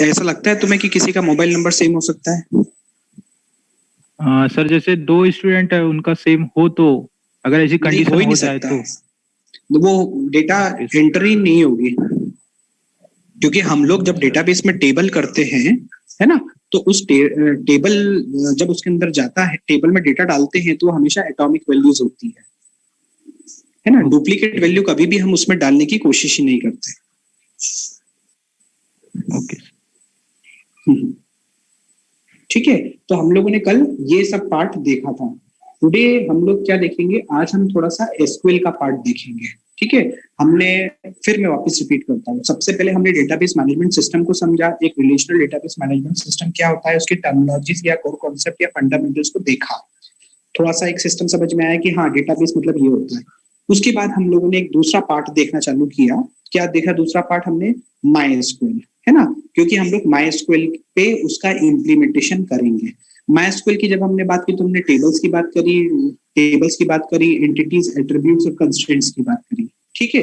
ऐसा लगता है तुम्हें कि किसी का मोबाइल नंबर सेम हो सकता है? सर जैसे 2 स्टूडेंट है उनका सेम हो तो अगर ऐसी नहीं, हो कंडीशन ही हो नहीं जाए सकता, तो वो डेटा इस एंट्री नहीं होगी, क्योंकि हम लोग जब डेटाबेस में टेबल करते हैं, है ना, तो उस टेबल जब उसके अंदर जाता है, टेबल में डेटा डालते हैं, तो हमेशा एटॉमिक वैल्यूज होती है ना, डुप्लीकेट वैल्यू कभी भी हम उसमें डालने की कोशिश ही नहीं करते। ओके ठीक है, तो हम लोगों ने कल ये सब पार्ट देखा था। टुडे हम लोग क्या देखेंगे, आज हम थोड़ा सा एसक्यूएल का पार्ट देखेंगे। ठीक है, हमने, फिर मैं वापस रिपीट करता हूँ, सबसे पहले हमने डेटाबेस मैनेजमेंट सिस्टम को समझा, एक रिलेशनल डेटाबेस मैनेजमेंट सिस्टम क्या होता है, उसकी टर्मिनोलॉजीज या कोर कॉन्सेप्ट या फंडामेंटल्स को देखा, थोड़ा सा एक सिस्टम समझ में आया कि हाँ डेटाबेस मतलब ये होता है। उसके बाद हम लोगों ने एक दूसरा पार्ट देखना चालू किया। क्या देखा दूसरा पार्ट हमने? माइस्क्यूएल, है ना, क्योंकि हम लोग माइस्क्यूएल पे उसका इम्प्लीमेंटेशन करेंगे। माइस्क्यूएल की जब हमने बात की तो हमने टेबल्स की बात करी, एंटिटीज, एट्रीब्यूट्स और कंस्ट्रेंट्स की बात करी। ठीक है,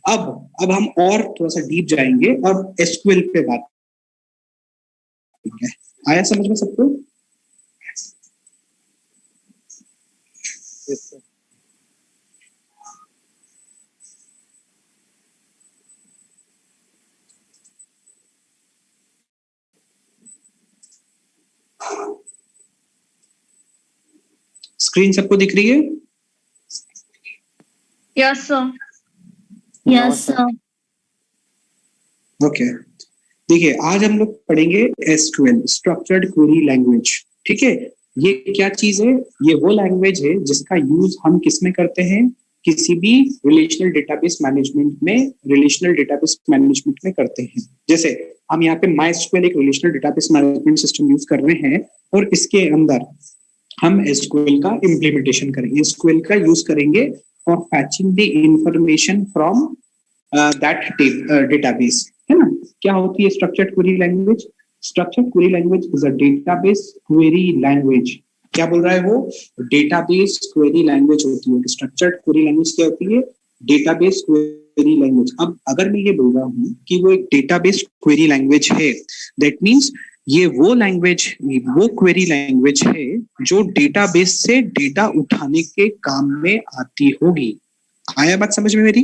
अब हम और थोड़ा सा डीप जाएंगे और एसक्यूएल पे बात करेंगे। आया समझ में सबको? स्क्रीन सबको दिख रही है? Yes sir. Yes sir. Okay, देखिए आज हम लोग पढ़ेंगे एसक्यूएल, स्ट्रक्चर्ड क्वेरी लैंग्वेज। ठीक है, ये क्या चीज है? ये वो लैंग्वेज है जिसका यूज हम किस में करते हैं? किसी भी रिलेशनल डेटाबेस मैनेजमेंट में करते हैं। जैसे हम यहाँ पे माइस्क्यूएल एक relational database management system use कर रहे हैं और इसके अंदर हम एसक्यूएल का इम्प्लीमेंटेशन करेंगे, एसक्यूएल का यूज करेंगे for फैचिंग the information from that database, है ना। क्या होती है structured query language? Structured query language is a database query language. क्या बोल रहा है वो? डेटाबेस क्वेरी लैंग्वेज होती है। स्ट्रक्चर्ड क्वेरी लैंग्वेज क्या होती है? Database query language. अब अगर मैं ये बोल रहा हूँ कि वो एक डेटाबेस क्वेरी लैंग्वेज है, दैट मीन्स ये वो क्वेरी लैंग्वेज है जो डेटाबेस से डेटा उठाने के काम में आती होगी। आया बात समझ में मेरी?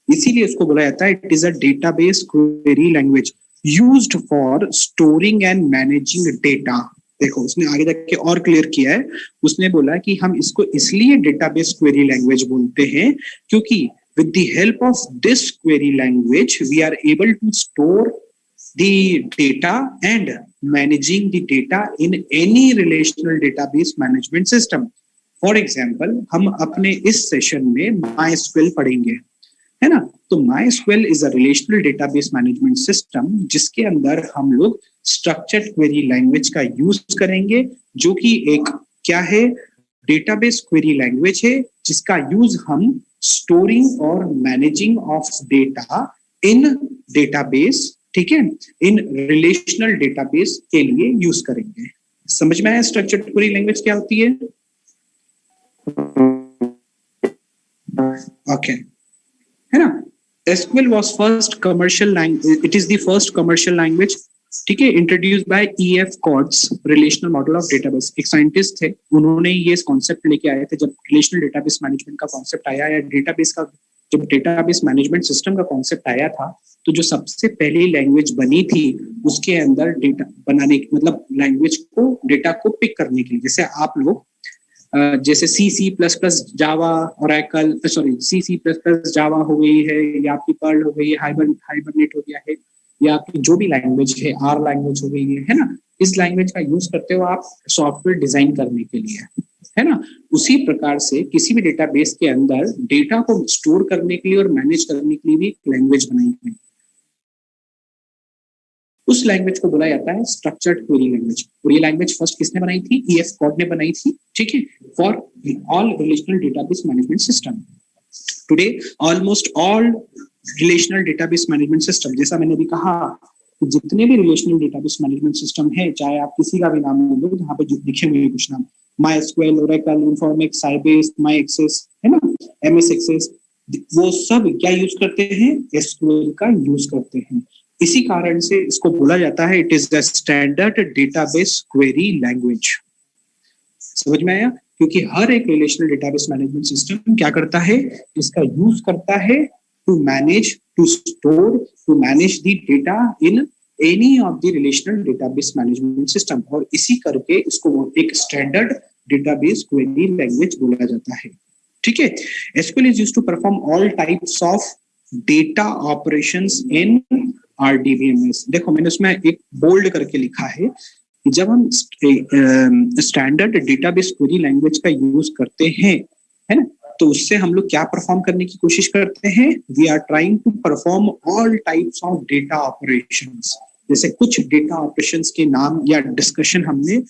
इसीलिए उसको बोला जाता है it is a database query language used for storing and managing data. देखो उसने आगे जाके और क्लियर किया है, उसने बोला कि हम इसको इसलिए डेटाबेस क्वेरी लैंग्वेज बोलते हैं क्योंकि with the help of this query language we are able to store the data and managing the data in any relational database management system. For example, हम अपने इस सेशन में MySQL पढ़ेंगे, है ना। तो MySQL is a relational database management system जिसके अंदर हम लोग structured query language का यूज करेंगे, जो कि एक क्या है? डेटाबेस क्वेरी लैंग्वेज है जिसका यूज हम स्टोरिंग और managing of data in database, ठीक है, इन रिलेशनल डेटाबेस के लिए यूज करेंगे। समझ में आया स्ट्रक्चर्ड क्वेरी लैंग्वेज क्या होती है? ओके, है ना। SQL was first commercial language, it is the first commercial language, ठीक है, introduced by E.F. Codes relational model of database. एक साइंटिस्ट थे, उन्होंने ये कॉन्सेप्ट लेके आए थे जब रिलेशनल डेटाबेस मैनेजमेंट का कॉन्सेप्ट आया, या डेटाबेस का जब डेटाबेस मैनेजमेंट सिस्टम का कॉन्सेप्ट आया था, तो जो सबसे पहली लैंग्वेज बनी थी उसके अंदर डेटा बनाने, मतलब लैंग्वेज को, डेटा को पिक करने के लिए, जैसे आप लोग जैसे C++, जावा, ओरेकल, सॉरी C++, जावा हो गई है, या आपकी पर्ल हो गई है, हाइबरनेट हो गया है, या आपकी जो भी लैंग्वेज है, R लैंग्वेज हो गई है ना, इस लैंग्वेज का यूज करते हो आप सॉफ्टवेयर डिजाइन करने के लिए, है ना। उसी प्रकार से किसी भी डेटाबेस के अंदर डेटा को स्टोर करने के लिए और मैनेज करने के लिए भी लैंग्वेज बनाई गई, उस लैंग्वेज को बोला जाता है स्ट्रक्चर्ड क्वेरी लैंग्वेज। और ये लैंग्वेज फर्स्ट किसने बनाई थी? E.F. Codd ने बनाई थी, ठीक है, for all relational database management system. Today almost all relational database management system, जैसा मैंने भी कहा, जितने भी रिलेशनल डेटाबेस मैनेजमेंट सिस्टम है, चाहे आप किसी का भी नाम ले लो, यहाँ पे जो लिखे हुए कुछ नाम, MySQL, Oracle, Informix, Sybase, MyAccess, है ना, MS Access, वो सब क्या यूज करते हैं? SQL का यूज करते हैं। इसी कारण से इसको बोला जाता है it is the standard database query language. समझ में आया? क्योंकि हर एक रिलेशनल डेटाबेस मैनेजमेंट सिस्टम क्या करता है, इसका यूज करता है to manage, to store, to manage the data in any of the relational database management system, और इसी करके इसको एक स्टैंडर्ड डेटाबेस क्वेरी लैंग्वेज बोला जाता है। ठीक है, SQL is used to perform all types of data operations in RDBMS। देखो मैंने उसमें एक बोल्ड करके लिखा है, जब हम स्टैंडर्ड डेटाबेस क्वेरी लैंग्वेज का यूज करते हैं, है ना, तो उससे हम लोग क्या परफॉर्म करने की कोशिश करते हैं, we are trying to perform all types of data operations. जैसे कुछ डेटा ऑपरेशंस के नाम या डिस्कशन हमने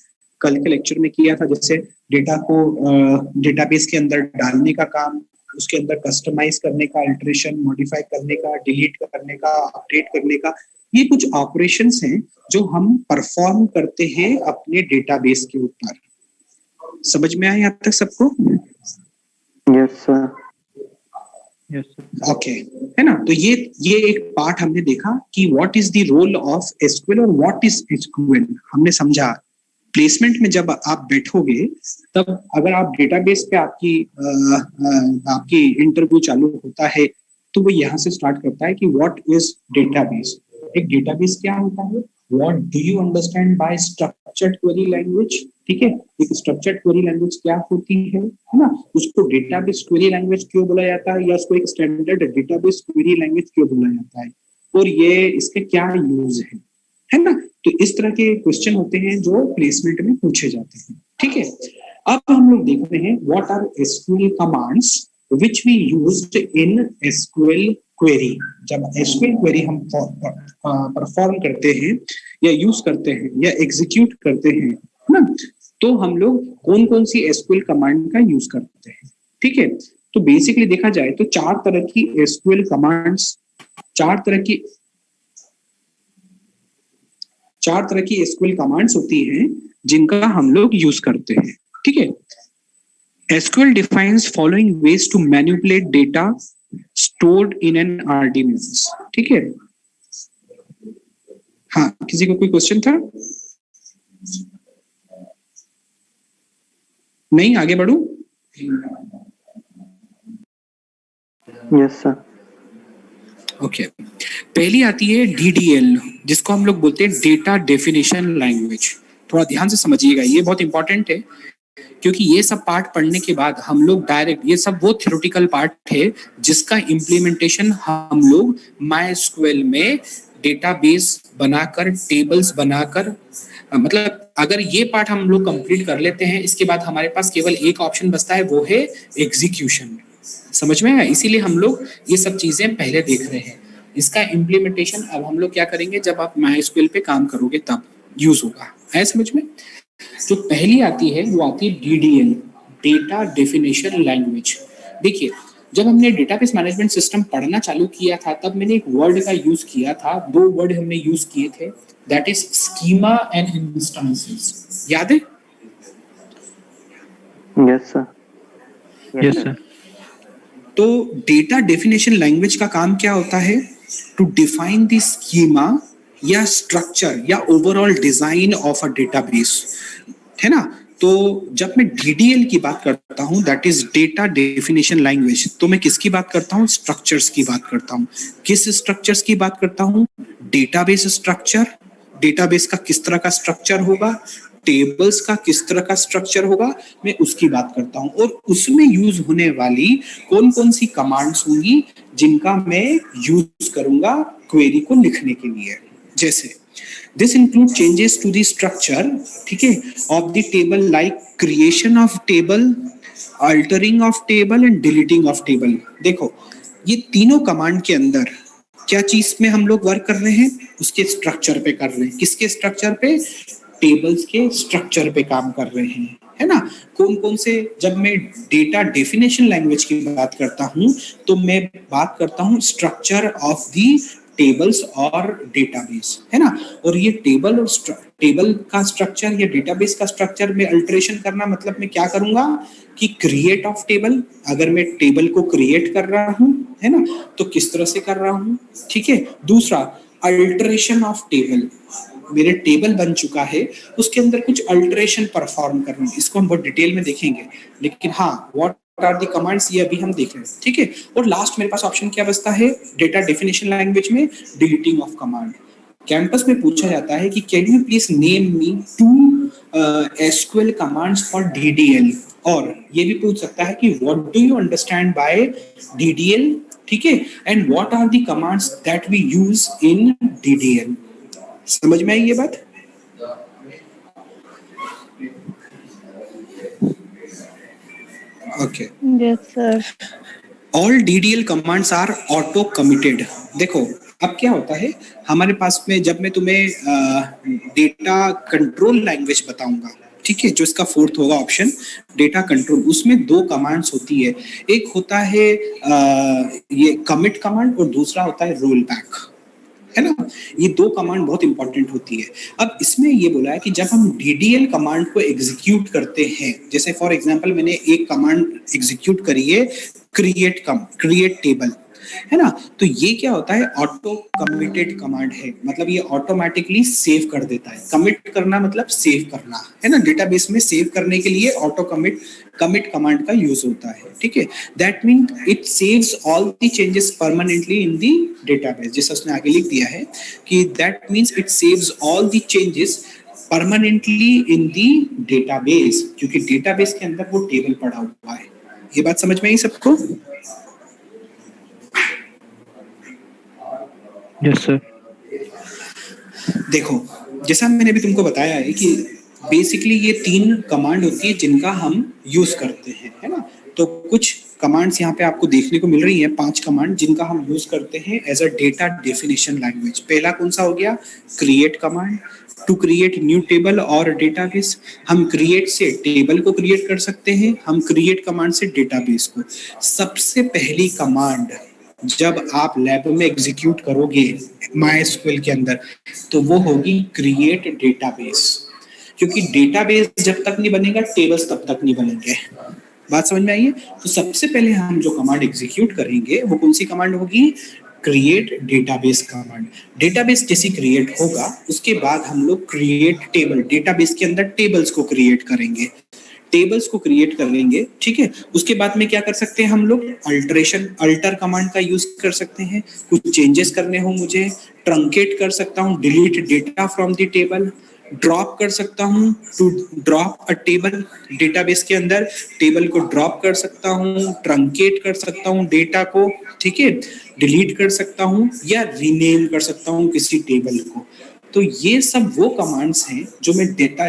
कल के लेक्चर में किया था, जैसे डेटा को डेटाबेस के अंदर डालने का काम, उसके अंदर कस्टमाइज करने का, अल्टरेशन, मॉडिफाई करने का, डिलीट करने का, अपडेट करने का, ये कुछ ऑपरेशंस हैं जो हम परफॉर्म करते हैं अपने डेटाबेस के ऊपर। समझ में आया यहाँ तक सबको? Yes sir. Yes sir. Okay, है ना। तो ये एक पार्ट हमने देखा कि what is the role of SQL और व्हाट इज एसक्यूएल, हमने समझा। प्लेसमेंट में जब आप बैठोगे तब अगर आप डेटाबेस पे आपकी इंटरव्यू चालू होता है तो वो यहाँ से स्टार्ट करता है कि व्हाट इज डेटाबेस, एक डेटाबेस क्या होता है, what do you understand bye structured query language. ठीक है, एक स्ट्रक्चर्ड क्वेरी लैंग्वेज क्या होती है ना, उसको डेटाबेस क्वेरी लैंग्वेज क्यों बोला जाता है, या उसको एक स्टैंडर्ड डेटाबेस क्वेरी लैंग्वेज क्यों बोला जाता है, और ये इसके क्या यूज है ना। तो इस तरह के क्वेश्चन होते हैं जो प्लेसमेंट में पूछे जाते हैं। ठीक है, अब हम लोग देखते हैं what are SQL commands which we used in SQL query. जब एसक्यूएल क्वेरी हम परफॉर्म करते हैं या यूज करते हैं या एग्जीक्यूट करते हैं ना, तो हम लोग कौन कौन सी एसक्यूएल कमांड का यूज करते हैं। ठीक है, तो बेसिकली देखा जाए तो चार तरह की एसक्यूएल कमांड्स, चार तरह की एसक्यूएल कमांड्स होती हैं जिनका हम लोग यूज करते हैं। ठीक है, SQL defines following ways to manipulate data stored in an RDBMS. ठीक है, हाँ, किसी को कोई क्वेश्चन था? नहीं, आगे बढ़ू? Yes sir. ओके, पहली आती है डीडीएल, जिसको हम लोग बोलते हैं डेटा डेफिनेशन लैंग्वेज। थोड़ा ध्यान से समझिएगा, ये बहुत इंपॉर्टेंट है, क्योंकि ये सब पार्ट पढ़ने के बाद हम लोग डायरेक्ट, ये सब वो थ्योरेटिकल पार्ट है जिसका इम्प्लीमेंटेशन हम लोग MySQL में डेटाबेस बनाकर, टेबल्स बनाकर, मतलब अगर ये पार्ट हम लोग कंप्लीट कर लेते हैं, इसके बाद हमारे पास केवल एक ऑप्शन बचता है, वो है एग्जीक्यूशन। समझ में आया? इसीलिए हम लोग ये सब चीजें पहले देख रहे हैं। इसका इम्प्लीमेंटेशन अब हम लोग क्या करेंगे, जब आप MySQL पे काम करोगे तब यूज होगा। है समझ में? जो पहली आती है वो आती है DDL, डेटा डेफिनेशन लैंग्वेज। देखिए, जब हमने डेटाबेस मैनेजमेंट सिस्टम पढ़ना चालू किया था तब मैंने एक वर्ड का यूज किया था, दो वर्ड हमने यूज किए थे, that is schema and instances. याद है? Yes sir. Yes sir. तो डेटा डेफिनेशन लैंग्वेज का काम क्या होता है, टू डिफाइन द स्कीमा या स्ट्रक्चर या overall design of a database, है ना। तो जब मैं डीडीएल की बात करता हूं, that is data definition language, तो मैं किसकी बात करता हूं, स्ट्रक्चर्स की बात करता हूं। किस स्ट्रक्चर्स की बात करता हूं, डेटाबेस स्ट्रक्चर, डेटाबेस का किस तरह का स्ट्रक्चर होगा, टेबल्स का किस तरह का स्ट्रक्चर होगा, मैं उसकी बात करता हूं, और उसमें यूज होने वाली कौन कौन सी कमांड्स होंगी जिनका मैं यूज करूंगा क्वेरी को लिखने के लिए। जैसे this include changes to the structure, ठीक है, of the table, like creation of table, altering of table and deleting of table. देखो, ये तीनों कमांड के अंदर क्या चीज में हम लोग वर्क कर रहे हैं, उसके स्ट्रक्चर पे कर रहे हैं। किसके स्ट्रक्चर पे? टेबल्स के स्ट्रक्चर पे काम कर रहे हैं, है ना। कौन कौन से, जब मैं डेटा डेफिनेशन लैंग्वेज की बात करता हूं तो मैं बात करता हूं स्ट्रक्चर ऑफ दी टेबल्स और डेटाबेस, है ना। और ये टेबल का स्ट्रक्चर या डेटाबेस का स्ट्रक्चर में अल्टरेशन करना, मतलब मैं क्या करूंगा कि क्रिएट ऑफ टेबल, अगर मैं टेबल को क्रिएट कर रहा हूं, है ना, तो किस तरह से कर रहा हूं, ठीक है। दूसरा, अल्टरेशन ऑफ टेबल, मेरे टेबल बन चुका है, उसके अंदर कुछ अल्टरेशन परफॉर्म करना, इसको हम बहुत डिटेल में देखेंगे, लेकिन हाँ व्हाट आर द कमांड्स ये अभी हम देख रहे हैं, ठीक है। और लास्ट मेरे पास ऑप्शन क्या बचता है डेटा डेफिनेशन लैंग्वेज में, डिलीटिंग ऑफ कमांड। कैंपस में पूछा जाता है कि can you please name me 2 SQL commands for DDL, और ये भी पूछ सकता है कि what do you understand by DDL, ठीक है, and what are the commands that we use in DDL. समझ में आई ये बात? Okay. Yes, sir. All DDL commands are auto committed. देखो अब क्या होता है हमारे पास में, जब मैं तुम्हें डेटा कंट्रोल लैंग्वेज बताऊंगा, ठीक है, जो इसका फोर्थ होगा ऑप्शन डेटा कंट्रोल, उसमें 2 कमांड्स होती है, एक होता है ये कमिट कमांड और दूसरा होता है रोल बैक, है ना। ये 2 कमांड बहुत इंपॉर्टेंट होती है। अब इसमें ये बोला है कि जब हम डीडीएल कमांड को एग्जीक्यूट करते हैं, जैसे फॉर एग्जांपल मैंने एक कमांड एग्जीक्यूट करी है क्रिएट टेबल, है ना, तो ये क्या होता है ऑटो कमिटेड कमांड है, मतलब ये ऑटोमेटिकली सेव कर देता है। कमिट करना मतलब सेव करना, है ना, डेटाबेस में सेव करने के लिए ऑटो कमिट कमांड का यूज होता है, ठीक है। That mean it saves all the changes permanently in the database, जैसे उसने आगे लिख दिया है कि that means it saves all the changes permanently in the database, क्योंकि डेटाबेस के अंदर वो टेबल पड़ा हुआ है। ये बात समझ में आई सबको? Yes sir. देखो जैसा मैंने अभी तुमको बताया है कि बेसिकली ये 3 कमांड होती है जिनका हम यूज करते हैं, है ना। तो कुछ कमांड्स यहाँ पे आपको देखने को मिल रही हैं, 5 कमांड जिनका हम यूज करते हैं as a data definition language. पहला कौन सा हो गया? Create command, to create new table और डेटाबेस। हम क्रिएट से टेबल को क्रिएट कर सकते हैं, हम क्रिएट कमांड से डेटाबेस को। सबसे पहली कमांड जब आप लैब में एग्जीक्यूट करोगे MySQL के अंदर तो वो होगी क्रिएट डेटाबेस, क्योंकि डेटाबेस जब तक नहीं बनेगा टेबल्स तब तक नहीं बनेंगे। बात समझ में आई है? तो सबसे पहले हम जो कमांड एग्जीक्यूट करेंगे वो कौन सी कमांड होगी? Create database command. डेटाबेस जैसी क्रिएट होगा उसके बाद हम लोग क्रिएट टेबल, डेटाबेस के अंदर टेबल्स को क्रिएट करेंगे, टेबल्स को क्रिएट कर लेंगे, ठीक है। उसके बाद में क्या कर सकते हैं हम लोग? अल्टर कमांड का यूज कर सकते हैं। कुछ चेंजेस करने हो मुझे, ट्रंकेट कर सकता हूँ, delete data from the table, drop कर सकता हूँ, to drop a table, database के अंदर टेबल को ड्रॉप कर सकता हूँ, ट्रंकेट कर सकता हूँ डेटा को, ठीक है, डिलीट कर सकता हूँ या रीनेम कर सकता हूँ किसी टेबल को। तो ये सब वो कमांड्स हैं जो मैं डेटा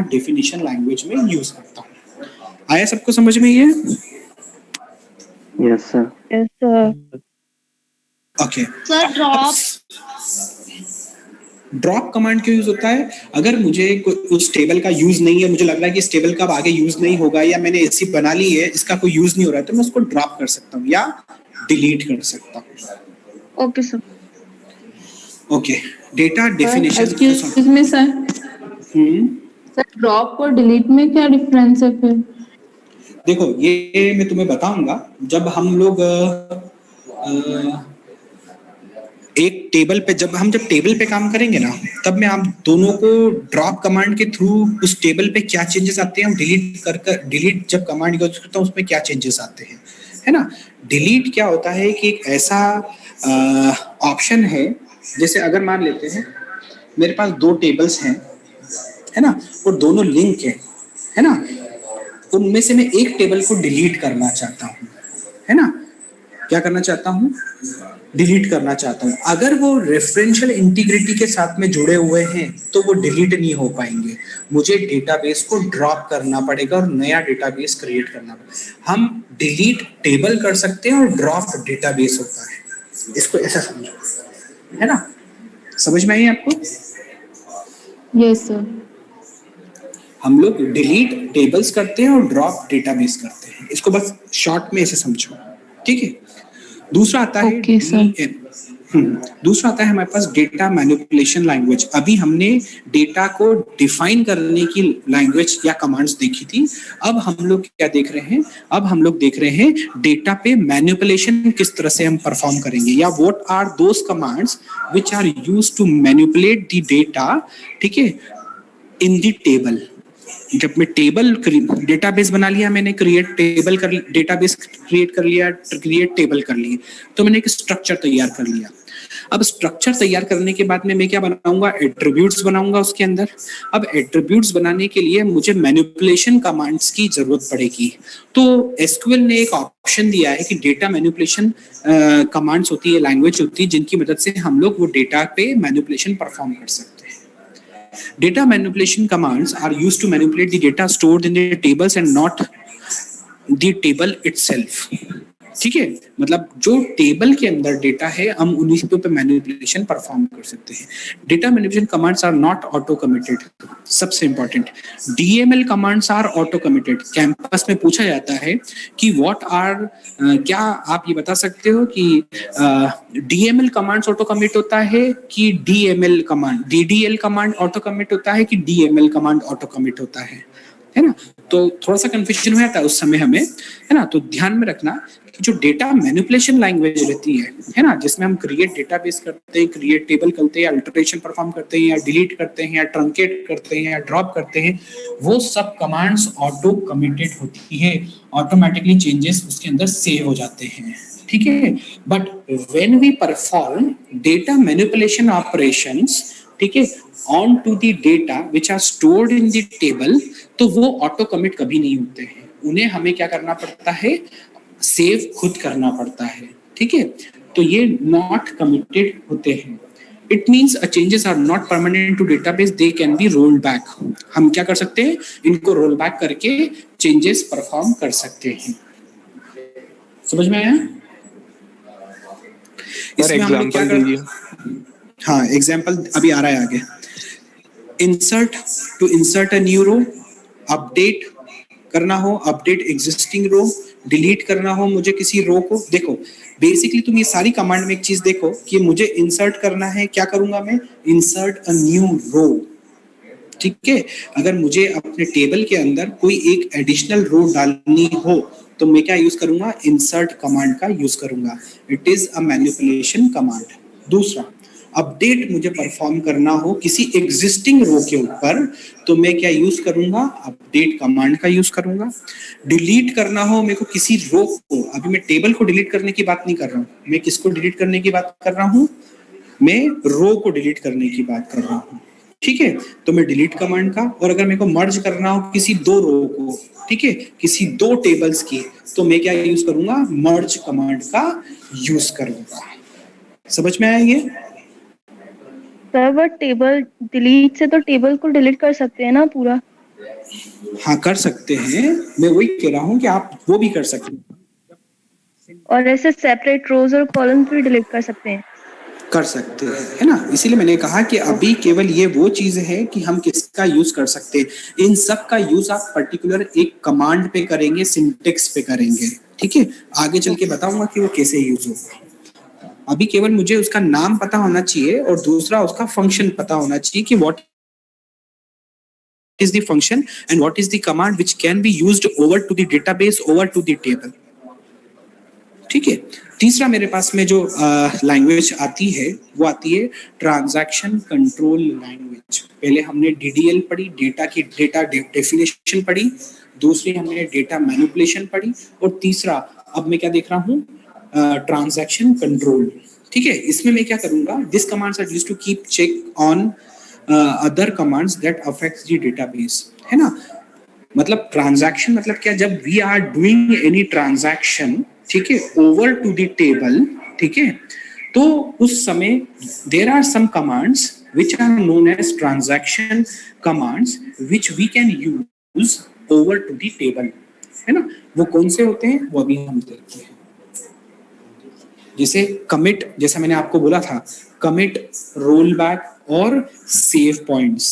डेफिनेशन लैंग्वेज में यूज करता हूँ। आया सबको समझ में ये? Yes, sir. Yes, sir. Okay. Sir, drop. Drop command क्यों यूज होता है? अगर मुझे उस टेबल का यूज नहीं है, मुझे लग रहा है कि इस टेबल का अब आगे यूज नहीं होगा, या मैंने ऐसी बना ली है इसका कोई यूज नहीं हो रहा है, तो मैं उसको ड्रॉप कर सकता हूँ या डिलीट कर सकता हूँ। Okay, sir. Okay, data definition. Excuse me sir, sir drop और डिलीट में क्या डिफरेंस है फिर? देखो ये मैं तुम्हें बताऊंगा जब हम लोग एक टेबल पे जब टेबल पे काम करेंगे ना, तब मैं आप दोनों को ड्रॉप कमांड के थ्रू उस टेबल पे क्या चेंजेस आते हैं, डिलीट जब कमांड यूज करता हूँ उसमें क्या चेंजेस आते हैं, है ना। डिलीट क्या होता है कि एक ऐसा ऑप्शन है, जैसे अगर मान लेते हैं मेरे पास 2 टेबल्स हैं, है ना, और दोनों लिंक है ना, उनमें से मैं एक टेबल को डिलीट करना चाहता हूँ, है ना। क्या करना चाहता हूँ? डिलीट करना चाहता हूँ। अगर वो रेफरेंशियल इंटीग्रिटी के साथ में जुड़े हुए हैं तो वो डिलीट नहीं हो पाएंगे, मुझे डेटाबेस को ड्रॉप करना पड़ेगा और नया डेटाबेस क्रिएट करना पड़ेगा। हम डिलीट टेबल कर सकते हैं और ड्रॉप डेटाबेस होता है, इसको ऐसा समझो, है ना। समझ में आई आपको? Yes sir. हम लोग डिलीट टेबल्स करते हैं और ड्रॉप डेटाबेस करते हैं, इसको बस शॉर्ट में ऐसे समझो, ठीक है। दूसरा आता है Okay, sir. दूसरा आता है हमारे पास डेटा मैनिपुलेशन लैंग्वेज। अभी हमने डेटा को डिफाइन करने की लैंग्वेज या कमांड्स देखी थी, अब हम लोग क्या देख रहे हैं, अब हम लोग देख रहे हैं डेटा पे मैनिपुलेशन किस तरह से हम परफॉर्म करेंगे, या what are those commands which are used to manipulate the data, ठीक है, इन द टेबल। जब मैं टेबल डेटाबेस बना लिया, मैंने क्रिएट टेबल कर डेटाबेस क्रिएट कर लिया, क्रिएट टेबल कर लिए, तो मैंने एक स्ट्रक्चर तैयार कर लिया। अब स्ट्रक्चर तैयार करने के बाद में मैं क्या बनाऊंगा, एट्रीब्यूट्स बनाऊंगा उसके अंदर। अब एट्रीब्यूट्स बनाने के लिए मुझे मैनिपुलेशन कमांड्स की जरूरत पड़ेगी। तो एसक्यूएल ने एक ऑप्शन दिया है कि डेटा मैनिपुलेशन कमांड्स होती है, लैंग्वेज होती है, जिनकी मदद से हम लोग वो डेटा पे मैनिपुलेशन परफॉर्म कर सकते हैं। Data manipulation commands are used to manipulate the data stored in the tables and not the table itself. ठीक है, मतलब जो टेबल के अंदर डेटा है हम उन्हीं पे मैनिपुलेशन परफॉर्म कर सकते हैं। Data manipulation commands are not auto committed. सबसे important, DML commands are auto committed. Campus में पूछा जाता है कि व्हाट आर, क्या आप ये बता सकते हो कि डीएमएल कमांड्स ऑटो कमिट होता है कि DML command, DDL command auto commit होता है कि डीएमएल कमांड ऑटो कमिट होता है ना। तो थोड़ा सा कंफ्यूजन हो जाता है उस समय हमें, है ना। तो ध्यान में रखना कि जो डेटा मैनिपुलेशन लैंग्वेज रहती है ना, जिसमें हम क्रिएट डेटाबेस करते हैं, क्रिएट टेबल करते हैं, या अल्टरेशन परफॉर्म करते हैं, या डिलीट करते हैं, या ट्रंकेट करते हैं, या ड्रॉप करते हैं, वो सब कमांड्स ऑटो कमिटेड होती है, ऑटोमेटिकली चेंजेस उसके अंदर सेव हो जाते हैं, ठीक है। But when we perform data manipulation operations, ठीक है, on to the data which are stored in the table, तो वो ऑटो कमिट कभी नहीं होते हैं। उन्हें हमें क्या करना पड़ता है, सेव खुद करना पड़ता है, ठीक है। तो ये नॉट कमिटेड होते हैं। It means changes are not permanent to database, they can be rolled back. हम क्या कर सकते हैं, इनको रोल बैक करके चेंजेस परफॉर्म कर सकते हैं। समझ में आया? इसमें हम लोग क्या कर, हाँ एग्जाम्पल अभी आ रहा है आगे। Insert, to insert a new row, update करना हो, अपडेट एग्जिस्टिंग रो, डिलीट करना हो मुझे किसी रो को। देखो बेसिकली तुम ये सारी कमांड में एक चीज देखो कि मुझे इंसर्ट करना है, क्या करूंगा मैं, इंसर्ट अ न्यू रो, ठीक है। अगर मुझे अपने टेबल के अंदर कोई एक एडिशनल रो डालनी हो तो मैं क्या यूज करूंगा, इंसर्ट कमांड का यूज करूंगा। It is a manipulation command. दूसरा, अपडेट मुझे परफॉर्म करना हो किसी एग्जिस्टिंग रो के ऊपर तो मैं क्या यूज करूंगा, अपडेट कमांड का यूज करूंगा। डिलीट करना हो मेरे को किसी रो को, अभी मैं टेबल को डिलीट करने की बात नहीं कर रहा हूं, मैं किसको डिलीट करने की बात कर रहा हूं, मैं रो को डिलीट करने की बात कर रहा हूं, ठीक है। तो मैं डिलीट कमांड का, और अगर मेरे को मर्ज करना हो किसी दो रो को, ठीक है, किसी दो टेबल्स की, तो मैं क्या यूज करूंगा, मर्ज कमांड का यूज करूंगा। समझ में आया ये? सर वो टेबल डिलीट से तो टेबल को डिलीट कर सकते हैं ना पूरा? हाँ कर सकते हैं, मैं वही कह रहा हूँ कि आप वो भी कर सकते हैं। और ऐसे सेपरेट रोज और कॉलम्स भी डिलीट कर सकते हैं? कर सकते हैं, है ना। इसीलिए मैंने कहा कि अभी केवल ये वो चीज है कि हम किसका यूज कर सकते हैं। इन सब का यूज आप पर्टिकुलर एक कमांड पे करेंगे, सिंटेक्स पे करेंगे, ठीक है। आगे चल के बताऊंगा कि वो कैसे यूज होगा। अभी केवल मुझे उसका नाम पता होना चाहिए और दूसरा उसका फंक्शन पता होना चाहिए कि what is the function and what is the command which can be used over to the database, over to the table, ठीक है। तीसरा मेरे पास में जो लैंग्वेज आती है वो आती है ट्रांजैक्शन कंट्रोल लैंग्वेज। पहले हमने डीडीएल पढ़ी, डेटा की डेटा डेफिनेशन पढ़ी, दूसरी हमने डेटा मैनिपुलेशन पढ़ी, और तीसरा अब मैं क्या देख रहा हूँ, ट्रांजैक्शन कंट्रोल, ठीक है। इसमें मैं क्या करूंगा, this commands are used to keep check on other commands that affects the database, है ना। मतलब ट्रांजैक्शन मतलब क्या, जब we are doing any transaction, ठीक है, ओवर टू द टेबल, ठीक है, तो उस समय there are some commands which are known as transaction commands which we can use over to the table, है ना। वो कौन से होते हैं वो अभी हम देखते हैं। जैसे कमिट, जैसा मैंने आपको बोला था, कमिट, रोल बैक और सेव पॉइंट्स,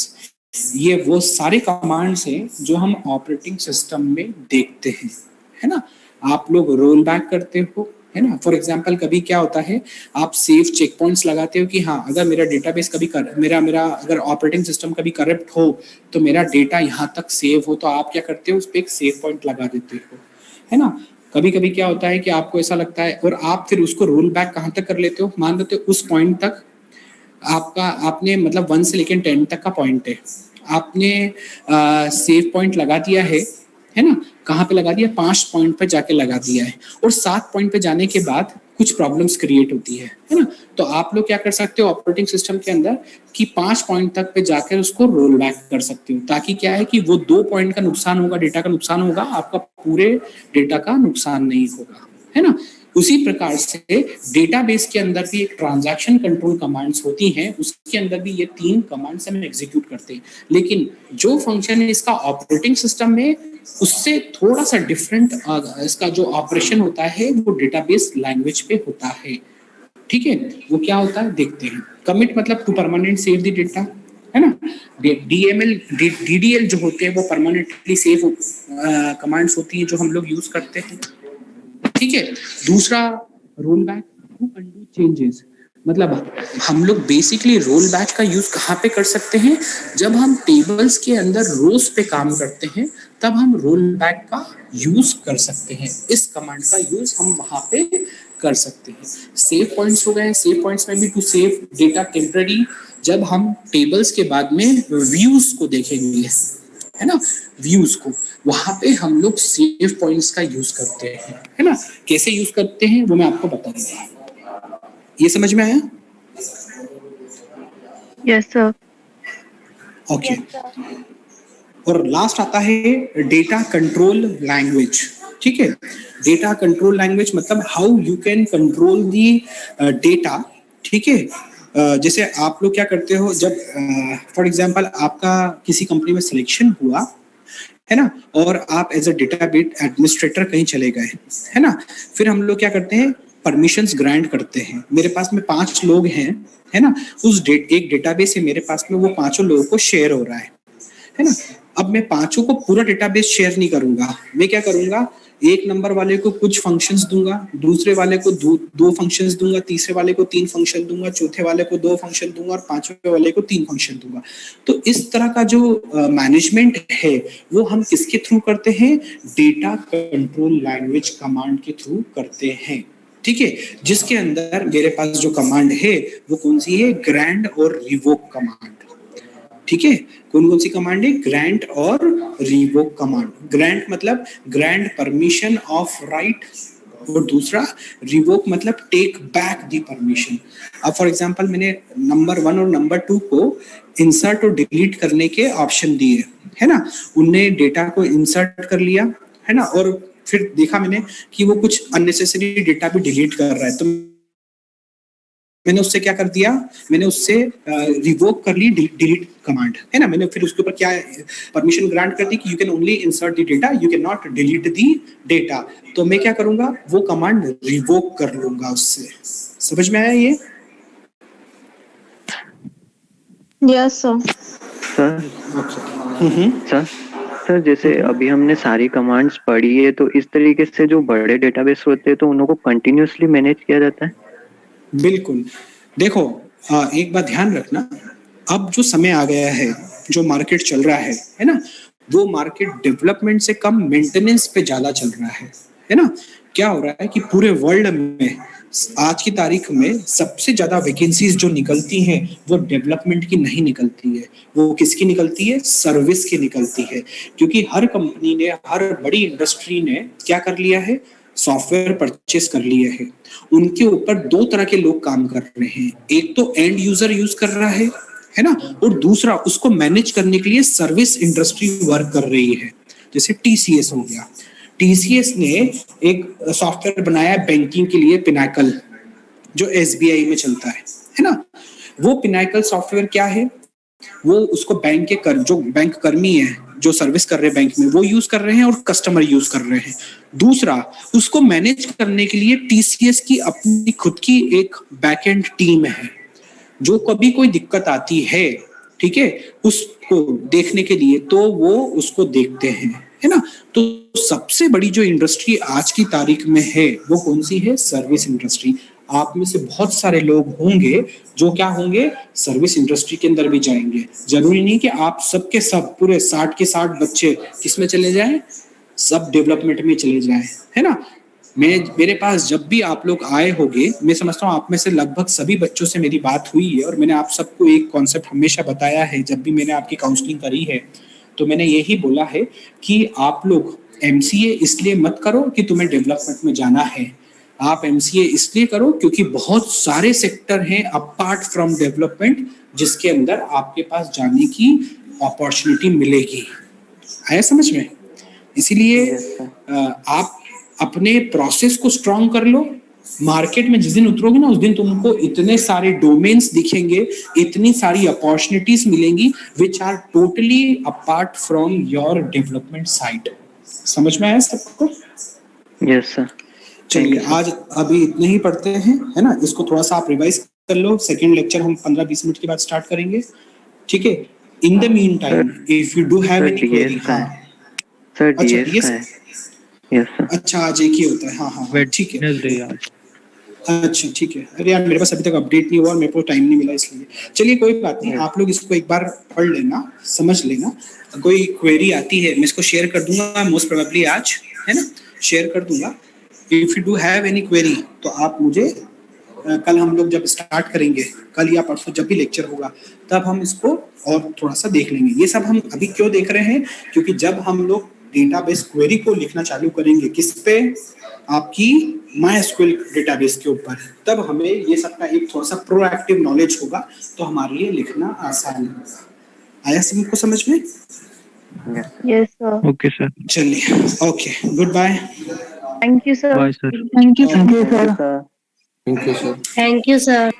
ये वो सारे कमांड्स हैं जो हम ऑपरेटिंग सिस्टम में देखते हैं, है ना। आप लोग रोल बैक करते हो, है ना। फॉर एग्जांपल कभी क्या होता है, आप सेफ चेक पॉइंट्स लगाते हो कि हाँ अगर मेरा डेटाबेस कभी मेरा अगर ऑपरेटिंग सिस्टम कभी करप्ट हो तो मेरा डेटा यहाँ तक सेव हो, तो आप क्या करते हो उस पर एक सेव पॉइंट लगा देते हो, है ना। कभी कभी क्या होता है कि आपको ऐसा लगता है और आप फिर उसको रोल बैक कहाँ तक कर लेते हो, मान लेते हो उस पॉइंट तक आपने मतलब 1 से लेकर 10 तक का पॉइंट है, आपने सेव पॉइंट लगा दिया है ना। कहाँ पे लगा दिया, 5 पॉइंट पे जाके लगा दिया है, और 7 पॉइंट पे जाने के बाद कुछ प्रॉब्लम्स क्रिएट होती है ना। तो आप लोग क्या कर सकते हो ऑपरेटिंग सिस्टम के अंदर कि 5 पॉइंट तक पे जाकर उसको रोल बैक कर सकते हो, ताकि क्या है कि वो 2 पॉइंट का नुकसान होगा, डेटा का नुकसान होगा, आपका पूरे डेटा का नुकसान नहीं होगा, है ना। उसी प्रकार से डेटाबेस के अंदर भी एक ट्रांजैक्शन कंट्रोल कमांड्स होती हैं, उसके अंदर भी ये 3 कमांड्स हम एग्जीक्यूट करते हैं, लेकिन जो फंक्शन है इसका ऑपरेटिंग सिस्टम में उससे थोड़ा सा डिफरेंट इसका जो ऑपरेशन होता है वो डेटाबेस लैंग्वेज पे होता है, ठीक है। वो क्या होता है देखते हैं। कमिट मतलब to permanent save the data, है ना। DML DDL जो होते हैं वो परमानेंटली सेव कमांड्स होती है जो हम लोग यूज करते हैं, ठीक है। दूसरा roll back to undo changes, मतलब हम लोग बेसिकली रोल बैक का यूज कहाँ पे कर सकते हैं, जब हम टेबल्स के अंदर रोज पे काम करते हैं तब हम रोल बैक का यूज कर सकते हैं, इस कमांड का यूज हम वहां पे कर सकते हैं। सेव पॉइंट्स हो गए, सेव पॉइंट्स में भी टू सेव डेटा टेम्पररी, जब हम टेबल्स के बाद में व्यूज को देखेंगे, है ना, व्यूज को, वहां पे हम लोग सेव पॉइंट्स का यूज करते हैं, है ना। कैसे यूज करते हैं वो मैं आपको बता दूंगा। ये समझ में आया? Yes sir. ओके। और लास्ट आता है डेटा कंट्रोल लैंग्वेज, ठीक है। डेटा कंट्रोल लैंग्वेज मतलब how you can control the data, ठीक है। जैसे आप लोग क्या करते हो, जब फॉर एग्जांपल आपका किसी कंपनी में सिलेक्शन हुआ, है ना, और आप एज अ डेटाबेस एडमिनिस्ट्रेटर कहीं चले गए, है ना, फिर हम लोग क्या करते हैं परमिशंस ग्रांट करते हैं। मेरे पास में 5 लोग हैं, है ना, उस एक डेटाबेस से मेरे पास में वो 5 लोगों को शेयर हो रहा है ना। अब मैं 5 को पूरा डेटाबेस शेयर नहीं करूंगा, मैं क्या करूंगा, 1 नंबर वाले को कुछ फंक्शंस दूंगा, दूसरे वाले को 2 फंक्शंस दूंगा, तीसरे वाले को 3 फंक्शन दूंगा, चौथे वाले को 2 फंक्शन दूंगा और 5वें वाले को 3 फंक्शन दूंगा। तो इस तरह का जो मैनेजमेंट है वो हम किसके थ्रू करते हैं, डेटा कंट्रोल लैंग्वेज कमांड के थ्रू करते हैं, ठीक है। जिसके अंदर मेरे पास जो कमांड है वो कौन सी है, ग्रांट और रिवोक कमांड, ठीक है। कौन कौन सी कमांड है, ग्रांट और रिवोक कमांड। ग्रांट मतलब ग्रांट परमिशन ऑफ राइट, और दूसरा रिवोक मतलब टेक बैक द परमिशन। अब फॉर एग्जांपल मैंने नंबर 1 और नंबर 2 को इंसर्ट और डिलीट करने के ऑप्शन दिए, है ना, उनने डेटा को इंसर्ट कर लिया, है ना, और फिर देखा मैंने कि वो कुछ अननेसेसरी डेटा भी डिलीट कर रहा है, तो मैंने उससे क्या कर दिया, मैंने उससे रिवोक कर ली डिलीट कमांड, है ना। मैंने फिर उसके ऊपर क्या परमिशन ग्रांट कर दी कि you can only insert the data, you can not delete the data. तो मैं क्या करूंगा, वो कमांड रिवोक कर लूंगा उससे। समझ में आया ये? Yes sir. सर सर जैसे अभी हमने सारी कमांड्स पढ़ी है, तो इस तरीके से जो बड़े डेटाबेस होते हैं तो उनको कंटिन्यूअसली मैनेज किया जाता है? बिल्कुल। देखो एक बात ध्यान रखना, अब जो समय आ गया है, जो मार्केट चल रहा है ना, वो मार्केट डेवलपमेंट से कम मेंटेनेंस पे ज्यादा चल रहा है ना। क्या हो रहा है कि पूरे वर्ल्ड में आज की तारीख में सबसे ज्यादा वैकेंसीज जो निकलती हैं वो डेवलपमेंट की नहीं निकलती है, वो किसकी निकलती है, सर्विस की निकलती है। क्योंकि हर कंपनी ने, हर बड़ी इंडस्ट्री ने क्या कर लिया है, सॉफ्टवेयर परचेस कर लिए हैं। उनके ऊपर 2 तरह के लोग काम कर रहे हैं, एक तो एंड यूजर यूज कर रहा है ना, और दूसरा उसको मैनेज करने के लिए सर्विस इंडस्ट्री वर्क कर रही है। जैसे TCS हो गया, TCS ने एक सॉफ्टवेयर बनाया बैंकिंग के लिए, पिनाकल, जो SBI में चलता है ना। वो पिनाकल सॉफ्टवेयर क्या है, वो उसको बैंक के जो बैंक कर्मी है जो सर्विस कर रहे हैं बैंक में, वो यूज कर रहे हैं और कस्टमर यूज कर रहे हैं। दूसरा, उसको मैनेज करने के लिए TCS की अपनी खुद की एक बैकएंड टीम है, जो कभी कोई दिक्कत आती है, ठीक है, उसको देखने के लिए तो वो उसको देखते हैं, है ना। तो सबसे बड़ी जो इंडस्ट्री आज की तारीख में है वो कौन सी है? Service industry. आप में से बहुत सारे लोग होंगे जो क्या होंगे, सर्विस इंडस्ट्री के अंदर भी जाएंगे। जरूरी नहीं कि आप सबके सब पूरे 60 के 60 बच्चे किसमें चले जाएं, सब डेवलपमेंट में चले जाएं, है ना। मेरे पास जब भी आप लोग आए होंगे, मैं समझता हूँ आप में से लगभग सभी बच्चों से मेरी बात हुई है और मैंने आप सबको एक कॉन्सेप्ट हमेशा बताया है। जब भी मैंने आपकी काउंसलिंग करी है तो मैंने यही बोला है कि आप लोग एमसीए इसलिए मत करो कि तुम्हें डेवलपमेंट में जाना है, आप एमसीए इसलिए करो क्योंकि बहुत सारे सेक्टर हैं अपार्ट फ्रॉम डेवलपमेंट जिसके अंदर आपके पास जाने की अपॉर्चुनिटी मिलेगी। आया समझ में? इसीलिए आप अपने प्रोसेस को स्ट्रॉन्ग कर लो। मार्केट में जिस दिन उतरोगे ना उस दिन तुमको इतने सारे डोमेन्स दिखेंगे, इतनी सारी अपॉर्चुनिटीज मिलेंगी which are totally apart from your development side. समझ में आया सबको? Yes sir. चलिए आज अभी इतने ही पढ़ते हैं, है ना। इसको थोड़ा सा आप रिवाइज कर लो। सेकेंड लेक्चर हम 15-20 मिनट के बाद स्टार्ट करेंगे, ठीक है। In the mean time if you do have any query. हाँ सर अच्छा डीएस का है। Yes sir. अच्छा आज एक ही होता है। हाँ हाँ ठीक है। वेडनेसडे आज। अच्छा ठीक है। अरे यार मेरे पास अभी तक अपडेट नहीं हुआ और मेरे को टाइम नहीं मिला इसलिए। चलिए कोई बात नहीं, आप लोग इसको एक बार पढ़ लेना, समझ लेना। कोई क्वेरी आती है मैं इसको शेयर कर दूंगा मोस्ट प्रोबेबली आज, है ना, शेयर कर दूंगा। If you do have any query तो आप मुझे कल हम लोग जब स्टार्ट करेंगे, कल या परसों जब भी लेक्चर होगा तब हम इसको और थोड़ा सा देख लेंगे। ये सब हम अभी क्यों देख रहे हैं, क्योंकि जब हम लोग डेटाबेस क्वेरी को लिखना चालू करेंगे किस पे, आपकी MySQL डेटाबेस के ऊपर, तब हमें ये सब का एक थोड़ा सा प्रोएक्टिव नॉलेज होगा तो हमारे लिए लिखना आसान होगा। आया सबको समझ में? Yes sir. Okay sir. चलिए okay, good bye. Thank you sir. Bye sir. Thank you. Sir. Thank you, sir. Thank you, sir.